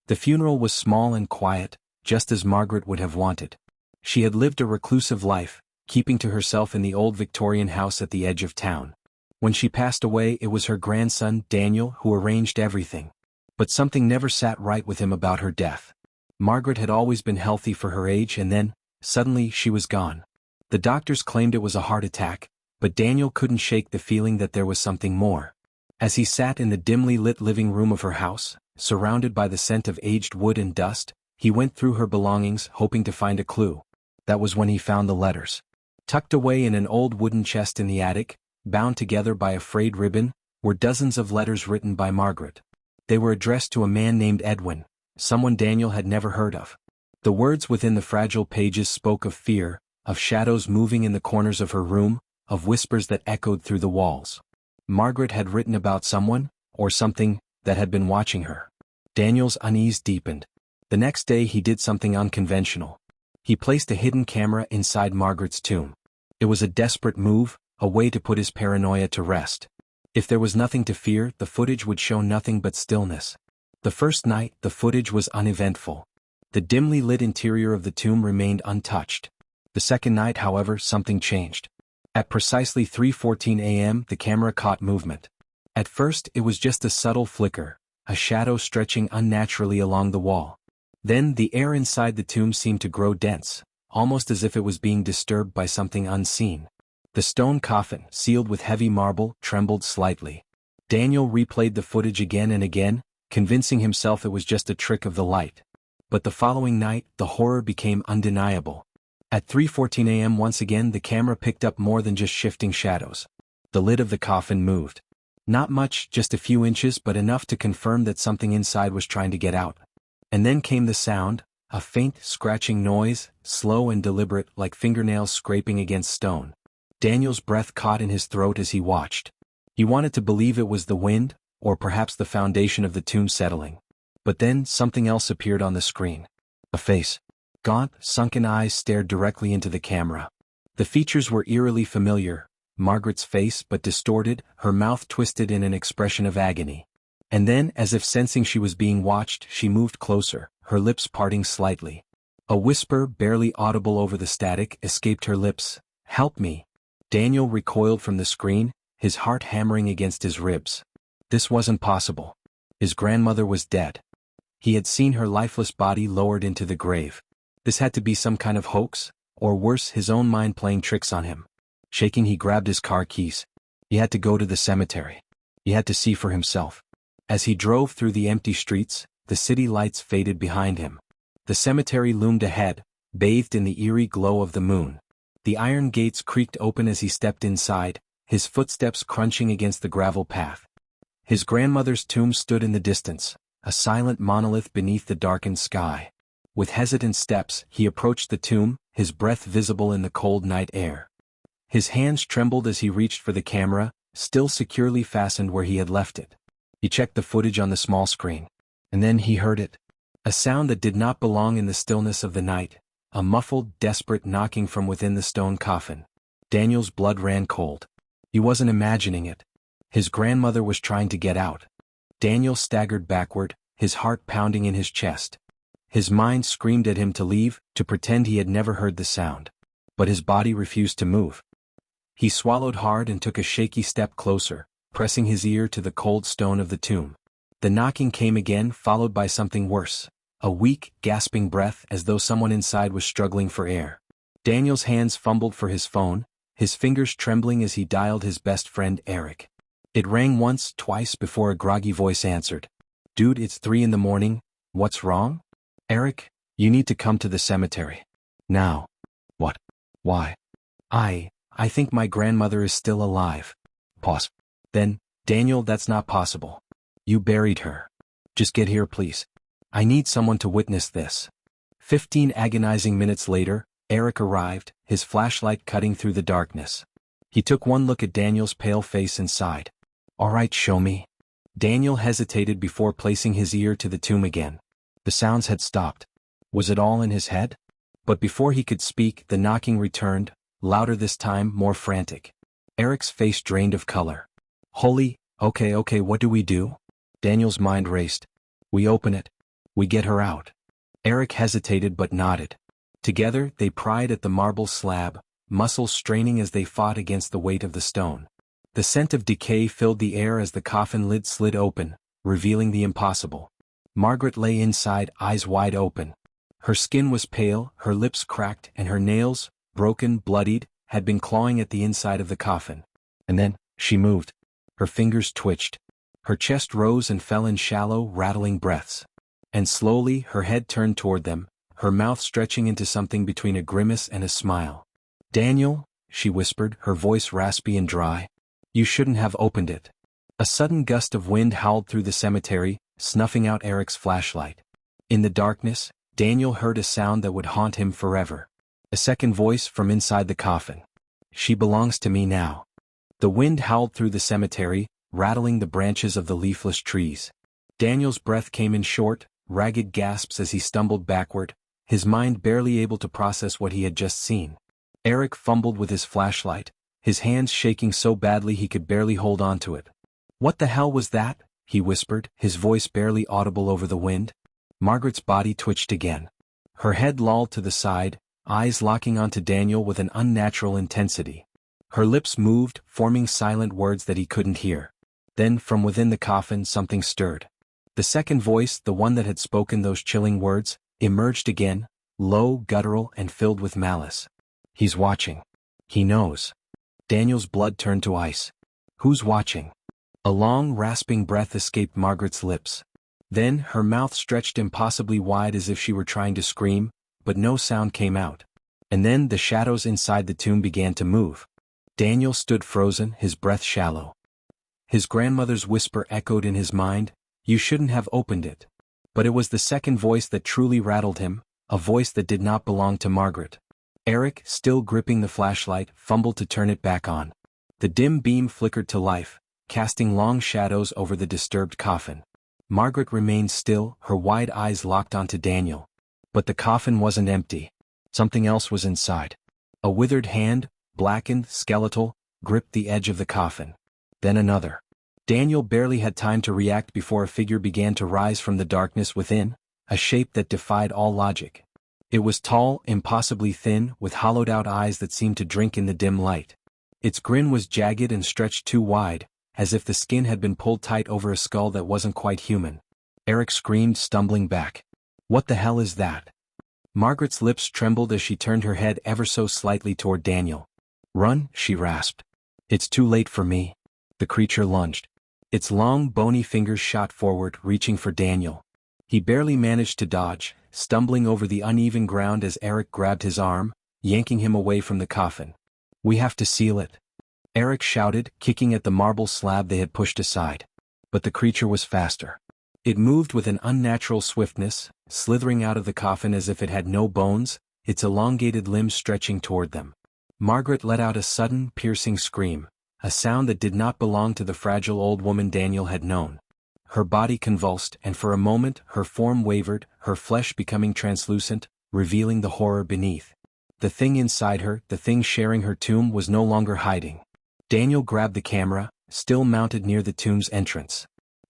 The funeral was small and quiet, just as Margaret would have wanted. She had lived a reclusive life, keeping to herself in the old Victorian house at the edge of town. When she passed away, it was her grandson, Daniel, who arranged everything. But something never sat right with him about her death. Margaret had always been healthy for her age, and then, suddenly, she was gone. The doctors claimed it was a heart attack, but Daniel couldn't shake the feeling that there was something more. As he sat in the dimly lit living room of her house, surrounded by the scent of aged wood and dust, he went through her belongings hoping to find a clue. That was when he found the letters. Tucked away in an old wooden chest in the attic, bound together by a frayed ribbon, were dozens of letters written by Margaret. They were addressed to a man named Edwin, someone Daniel had never heard of. The words within the fragile pages spoke of fear, of shadows moving in the corners of her room, of whispers that echoed through the walls. Margaret had written about someone, or something, that had been watching her. Daniel's unease deepened. The next day he did something unconventional. He placed a hidden camera inside Margaret's tomb. It was a desperate move, a way to put his paranoia to rest. If there was nothing to fear, the footage would show nothing but stillness. The first night, the footage was uneventful. The dimly lit interior of the tomb remained untouched. The second night, however, something changed. At precisely 3:14 a.m., the camera caught movement. At first, it was just a subtle flicker, a shadow stretching unnaturally along the wall. Then, the air inside the tomb seemed to grow dense, almost as if it was being disturbed by something unseen. The stone coffin, sealed with heavy marble, trembled slightly. Daniel replayed the footage again and again, convincing himself it was just a trick of the light. But the following night, the horror became undeniable. At 3:14 a.m. once again the camera picked up more than just shifting shadows. The lid of the coffin moved. Not much, just a few inches, but enough to confirm that something inside was trying to get out. And then came the sound, a faint, scratching noise, slow and deliberate, like fingernails scraping against stone. Daniel's breath caught in his throat as he watched. He wanted to believe it was the wind, or perhaps the foundation of the tomb settling. But then something else appeared on the screen. A face. Gaunt, sunken eyes stared directly into the camera. The features were eerily familiar, Margaret's face but distorted, her mouth twisted in an expression of agony. And then, as if sensing she was being watched, she moved closer, her lips parting slightly. A whisper, barely audible over the static, escaped her lips. "Help me." Daniel recoiled from the screen, his heart hammering against his ribs. This wasn't possible. His grandmother was dead. He had seen her lifeless body lowered into the grave. This had to be some kind of hoax, or worse, his own mind playing tricks on him. Shaking, he grabbed his car keys. He had to go to the cemetery. He had to see for himself. As he drove through the empty streets, the city lights faded behind him. The cemetery loomed ahead, bathed in the eerie glow of the moon. The iron gates creaked open as he stepped inside, his footsteps crunching against the gravel path. His grandmother's tomb stood in the distance, a silent monolith beneath the darkened sky. With hesitant steps, he approached the tomb, his breath visible in the cold night air. His hands trembled as he reached for the camera, still securely fastened where he had left it. He checked the footage on the small screen. And then he heard it. A sound that did not belong in the stillness of the night, a muffled, desperate knocking from within the stone coffin. Daniel's blood ran cold. He wasn't imagining it. His grandmother was trying to get out. Daniel staggered backward, his heart pounding in his chest. His mind screamed at him to leave, to pretend he had never heard the sound. But his body refused to move. He swallowed hard and took a shaky step closer, pressing his ear to the cold stone of the tomb. The knocking came again, followed by something worse. A weak, gasping breath, as though someone inside was struggling for air. Daniel's hands fumbled for his phone, his fingers trembling as he dialed his best friend Eric. It rang once, twice before a groggy voice answered. "Dude, it's 3 in the morning. What's wrong?" "Eric, you need to come to the cemetery. Now." "What? Why?" I think my grandmother is still alive." Pause. Then, "Daniel, that's not possible. You buried her. Just get here, please. I need someone to witness this." 15 agonizing minutes later, Eric arrived, his flashlight cutting through the darkness. He took one look at Daniel's pale face and sighed. "All right, show me." Daniel hesitated before placing his ear to the tomb again. The sounds had stopped. Was it all in his head? But before he could speak, the knocking returned, louder this time, more frantic. Eric's face drained of color. "Okay, what do we do?" Daniel's mind raced. "We open it. We get her out. Eric hesitated but nodded. Together, they pried at the marble slab, muscles straining as they fought against the weight of the stone. The scent of decay filled the air as the coffin lid slid open, revealing the impossible. Margaret lay inside, eyes wide open. Her skin was pale, her lips cracked, and her nails, broken, bloodied, had been clawing at the inside of the coffin. And then, she moved. Her fingers twitched. Her chest rose and fell in shallow, rattling breaths. And slowly, her head turned toward them, her mouth stretching into something between a grimace and a smile. "Daniel," she whispered, her voice raspy and dry. "You shouldn't have opened it." A sudden gust of wind howled through the cemetery, snuffing out Eric's flashlight. In the darkness, Daniel heard a sound that would haunt him forever. A second voice from inside the coffin. "She belongs to me now." The wind howled through the cemetery, rattling the branches of the leafless trees. Daniel's breath came in short, ragged gasps as he stumbled backward, his mind barely able to process what he had just seen. Eric fumbled with his flashlight, his hands shaking so badly he could barely hold on to it. "What the hell was that?" he whispered, his voice barely audible over the wind. Margaret's body twitched again. Her head lolled to the side, eyes locking onto Daniel with an unnatural intensity. Her lips moved, forming silent words that he couldn't hear. Then, from within the coffin, something stirred. The second voice, the one that had spoken those chilling words, emerged again, low, guttural, and filled with malice. "He's watching. He knows." Daniel's blood turned to ice. "Who's watching?" A long, rasping breath escaped Margaret's lips. Then, her mouth stretched impossibly wide as if she were trying to scream, but no sound came out. And then the shadows inside the tomb began to move. Daniel stood frozen, his breath shallow. His grandmother's whisper echoed in his mind, "You shouldn't have opened it." But it was the second voice that truly rattled him, a voice that did not belong to Margaret. Eric, still gripping the flashlight, fumbled to turn it back on. The dim beam flickered to life, casting long shadows over the disturbed coffin. Margaret remained still, her wide eyes locked onto Daniel. But the coffin wasn't empty. Something else was inside. A withered hand, blackened, skeletal, gripped the edge of the coffin. Then another. Daniel barely had time to react before a figure began to rise from the darkness within, a shape that defied all logic. It was tall, impossibly thin, with hollowed-out eyes that seemed to drink in the dim light. Its grin was jagged and stretched too wide, as if the skin had been pulled tight over a skull that wasn't quite human. Eric screamed, stumbling back. "What the hell is that?" Margaret's lips trembled as she turned her head ever so slightly toward Daniel. "Run," she rasped. "It's too late for me." The creature lunged. Its long, bony fingers shot forward, reaching for Daniel. He barely managed to dodge, stumbling over the uneven ground as Eric grabbed his arm, yanking him away from the coffin. "We have to seal it," Eric shouted, kicking at the marble slab they had pushed aside. But the creature was faster. It moved with an unnatural swiftness, slithering out of the coffin as if it had no bones, its elongated limbs stretching toward them. Margaret let out a sudden, piercing scream, a sound that did not belong to the fragile old woman Daniel had known. Her body convulsed, and for a moment her form wavered, her flesh becoming translucent, revealing the horror beneath. The thing inside her, the thing sharing her tomb, was no longer hiding. Daniel grabbed the camera, still mounted near the tomb's entrance.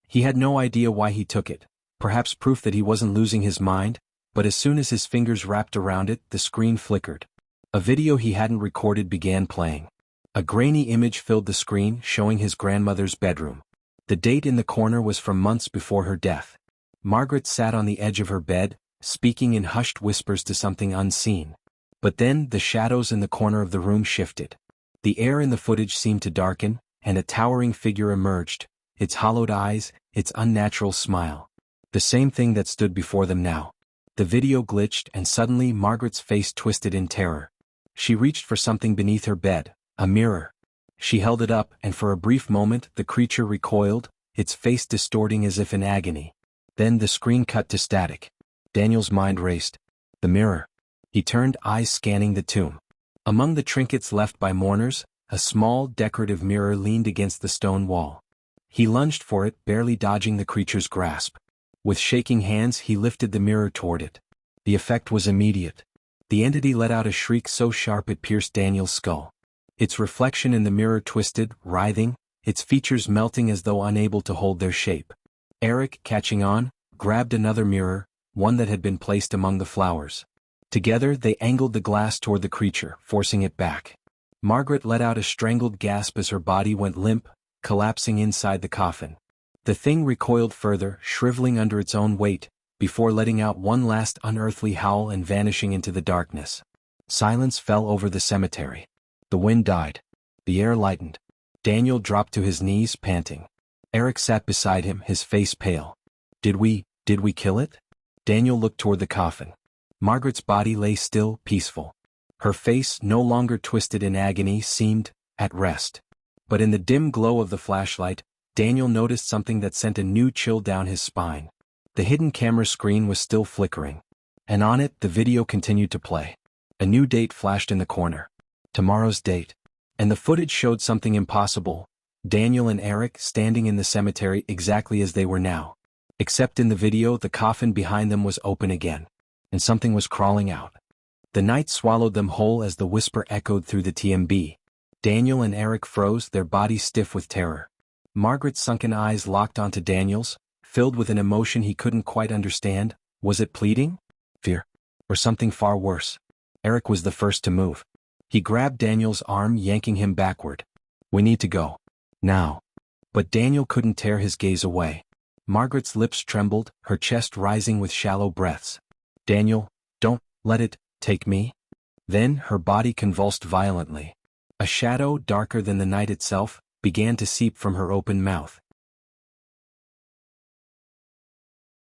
He had no idea why he took it, perhaps proof that he wasn't losing his mind, but as soon as his fingers wrapped around it, the screen flickered. A video he hadn't recorded began playing. A grainy image filled the screen, showing his grandmother's bedroom. The date in the corner was from months before her death. Margaret sat on the edge of her bed, speaking in hushed whispers to something unseen. But then the shadows in the corner of the room shifted. The air in the footage seemed to darken, and a towering figure emerged, its hollowed eyes, its unnatural smile. The same thing that stood before them now. The video glitched, and suddenly Margaret's face twisted in terror. She reached for something beneath her bed, a mirror. She held it up, and for a brief moment the creature recoiled, its face distorting as if in agony. Then the screen cut to static. Daniel's mind raced. The mirror. He turned, eyes scanning the tomb. Among the trinkets left by mourners, a small, decorative mirror leaned against the stone wall. He lunged for it, barely dodging the creature's grasp. With shaking hands he lifted the mirror toward it. The effect was immediate. The entity let out a shriek so sharp it pierced Daniel's skull. Its reflection in the mirror twisted, writhing, its features melting as though unable to hold their shape. Eric, catching on, grabbed another mirror, one that had been placed among the flowers. Together they angled the glass toward the creature, forcing it back. Margaret let out a strangled gasp as her body went limp, collapsing inside the coffin. The thing recoiled further, shriveling under its own weight, before letting out one last unearthly howl and vanishing into the darkness. Silence fell over the cemetery. The wind died. The air lightened. Daniel dropped to his knees, panting. Eric sat beside him, his face pale. Did we kill it? Daniel looked toward the coffin. Margaret's body lay still, peaceful. Her face, no longer twisted in agony, seemed at rest. But in the dim glow of the flashlight, Daniel noticed something that sent a new chill down his spine. The hidden camera screen was still flickering. And on it, the video continued to play. A new date flashed in the corner. Tomorrow's date. And the footage showed something impossible. Daniel and Eric standing in the cemetery exactly as they were now. Except in the video, the coffin behind them was open again. And something was crawling out. The night swallowed them whole as the whisper echoed through the TMB. Daniel and Eric froze, their bodies stiff with terror. Margaret's sunken eyes locked onto Daniel's, filled with an emotion he couldn't quite understand. Was it pleading? Fear? Or something far worse? Eric was the first to move. He grabbed Daniel's arm, yanking him backward. We need to go. Now. But Daniel couldn't tear his gaze away. Margaret's lips trembled, her chest rising with shallow breaths. Daniel, don't let it take me. Then her body convulsed violently. A shadow, darker than the night itself, began to seep from her open mouth.